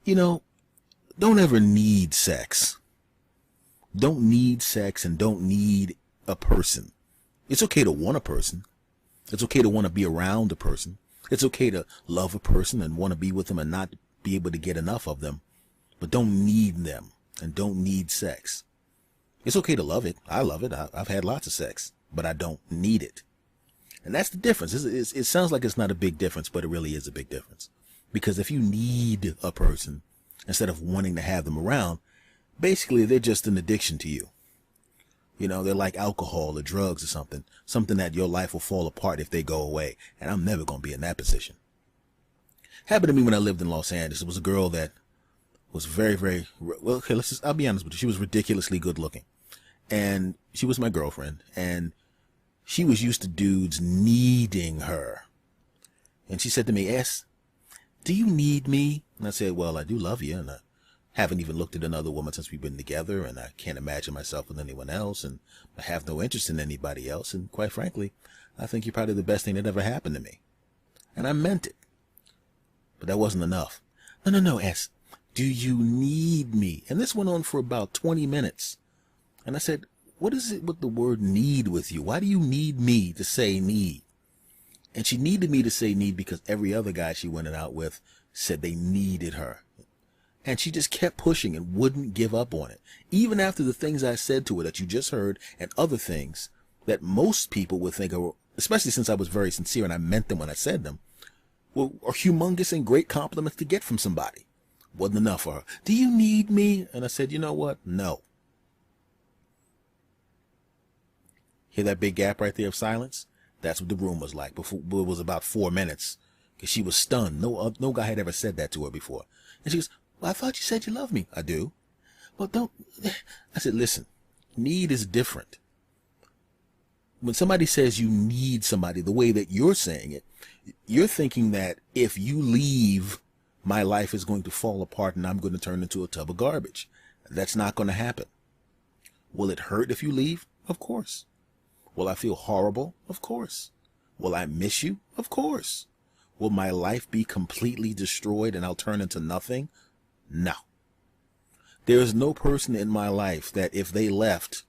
You know, don't ever need sex. Don't need sex and don't need a person. It's okay to want a person. It's okay to want to be around a person. It's okay to love a person and want to be with them and not be able to get enough of them. But don't need them and don't need sex. It's okay to love it. I love it. I've had lots of sex, but I don't need it. And that's the difference. It sounds like it's not a big difference, but it really is a big difference. Because if you need a person instead of wanting to have them around, basically they're just an addiction to you. You know, they're like alcohol or drugs or something that your life will fall apart if they go away. And I'm never going to be in that position. Happened to me when I lived in Los Angeles. It was a girl that was very, very, well, okay, I'll be honest with you. She was ridiculously good looking. And she was my girlfriend. And she was used to dudes needing her. And she said to me, S, do you need me? And I said, well, I do love you. And I haven't even looked at another woman since we've been together. And I can't imagine myself with anyone else. And I have no interest in anybody else. And quite frankly, I think you're probably the best thing that ever happened to me. And I meant it. But that wasn't enough. No, S, do you need me? And this went on for about 20 minutes. And I said, what is it with the word need with you? Why do you need me to say need? And she needed me to say need because every other guy she went out with said they needed her. And she just kept pushing and wouldn't give up on it. Even after the things I said to her that you just heard and other things that most people would think are, especially since I was very sincere and I meant them when I said them, are humongous and great compliments to get from somebody. Wasn't enough for her. Do you need me? And I said, you know what? No. Hear that big gap right there of silence? That's what the room was like. Before it was about 4 minutes, because she was stunned. No guy had ever said that to her before. And she goes, well, I thought you said you love me. I do. Well, don't. I said, listen, need is different. When somebody says you need somebody, the way that you're saying it, you're thinking that if you leave, my life is going to fall apart and I'm going to turn into a tub of garbage. That's not going to happen. Will it hurt if you leave? Of course. Will I feel horrible? Of course. Will I miss you? Of course. Will my life be completely destroyed and I'll turn into nothing? No. There is no person in my life that if they left,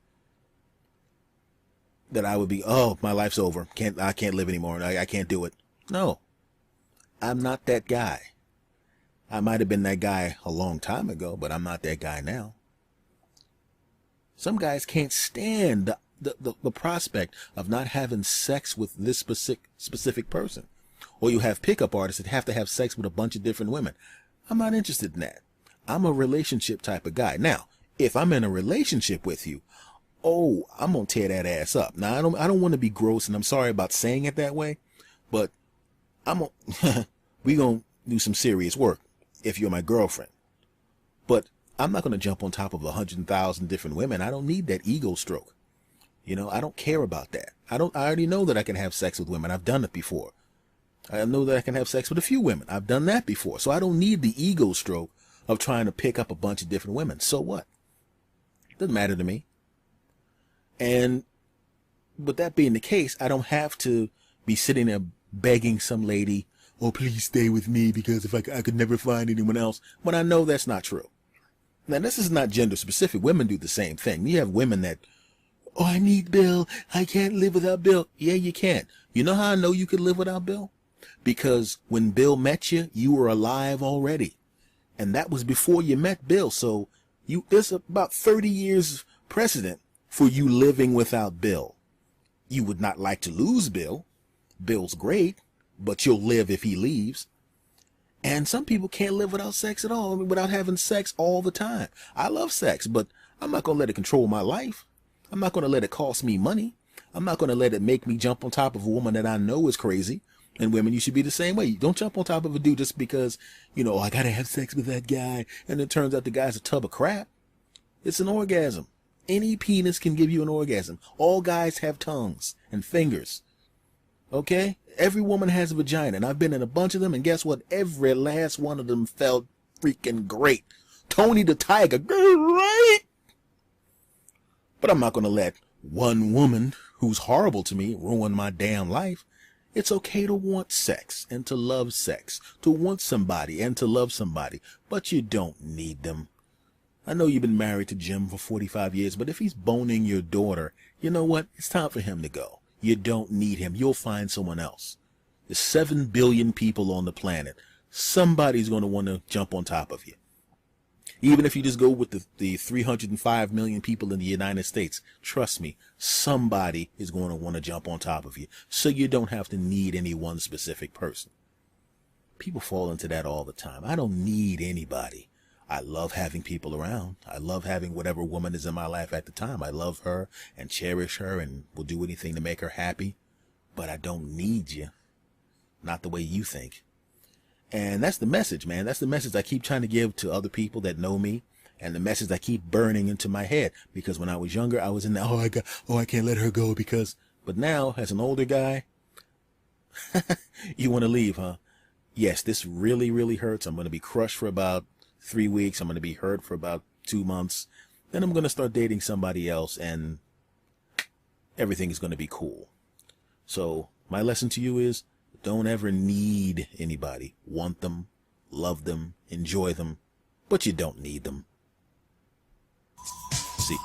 that I would be, oh, my life's over. I can't live anymore. I can't do it. No. I'm not that guy. I might have been that guy a long time ago, but I'm not that guy now. Some guys can't stand the prospect of not having sex with this specific person. Or you have pickup artists that have to have sex with a bunch of different women. I'm not interested in that. I'm a relationship type of guy. Now, if I'm in a relationship with you, oh, I'm going to tear that ass up. Now, I don't want to be gross, and I'm sorry about saying it that way, but we're going to do some serious work if you're my girlfriend. But I'm not going to jump on top of 100,000 different women. I don't need that ego stroke. You know, I don't care about that. I already know that I can have sex with women. I've done it before. I know that I can have sex with a few women. I've done that before. So I don't need the ego stroke of trying to pick up a bunch of different women. So what? Doesn't matter to me. And with that being the case, I don't have to be sitting there begging some lady, oh, please stay with me because if I could never find anyone else, when I know that's not true. Now, this is not gender specific. Women do the same thing. You have women that, oh, I need Bill. I can't live without Bill. Yeah, you can. You know how I know you could live without Bill? Because when Bill met you, you were alive already. And that was before you met Bill. So there's about 30 years precedent for you living without Bill. You would not like to lose Bill. Bill's great, but you'll live if he leaves. And some people can't live without sex at all. I mean, without having sex all the time. I love sex, but I'm not going to let it control my life. I'm not going to let it cost me money. I'm not going to let it make me jump on top of a woman that I know is crazy. And women, you should be the same way. You don't jump on top of a dude just because, you know, I got to have sex with that guy. And it turns out the guy's a tub of crap. It's an orgasm. Any penis can give you an orgasm. All guys have tongues and fingers. Okay? Every woman has a vagina. And I've been in a bunch of them. And guess what? Every last one of them felt freaking great. Tony the Tiger. Great. But I'm not going to let one woman who's horrible to me ruin my damn life. It's okay to want sex and to love sex, to want somebody and to love somebody, but you don't need them. I know you've been married to Jim for 45 years, but if he's boning your daughter, you know what? It's time for him to go. You don't need him. You'll find someone else. There's 7 billion people on the planet. Somebody's going to want to jump on top of you. Even if you just go with the 305 million people in the United States, trust me, somebody is going to want to jump on top of you. So you don't have to need any one specific person. People fall into that all the time. I don't need anybody. I love having people around. I love having whatever woman is in my life at the time. I love her and cherish her and will do anything to make her happy. But I don't need you. Not the way you think. And that's the message, man. That's the message I keep trying to give to other people that know me, and the message I keep burning into my head. Because when I was younger, I was in the, I can't let her go because, but now as an older guy, you want to leave, huh? Yes, this really, really hurts. I'm going to be crushed for about 3 weeks. I'm going to be hurt for about 2 months. Then I'm going to start dating somebody else and everything is going to be cool. So my lesson to you is, don't ever need anybody. Want them, love them, enjoy them, but you don't need them. See.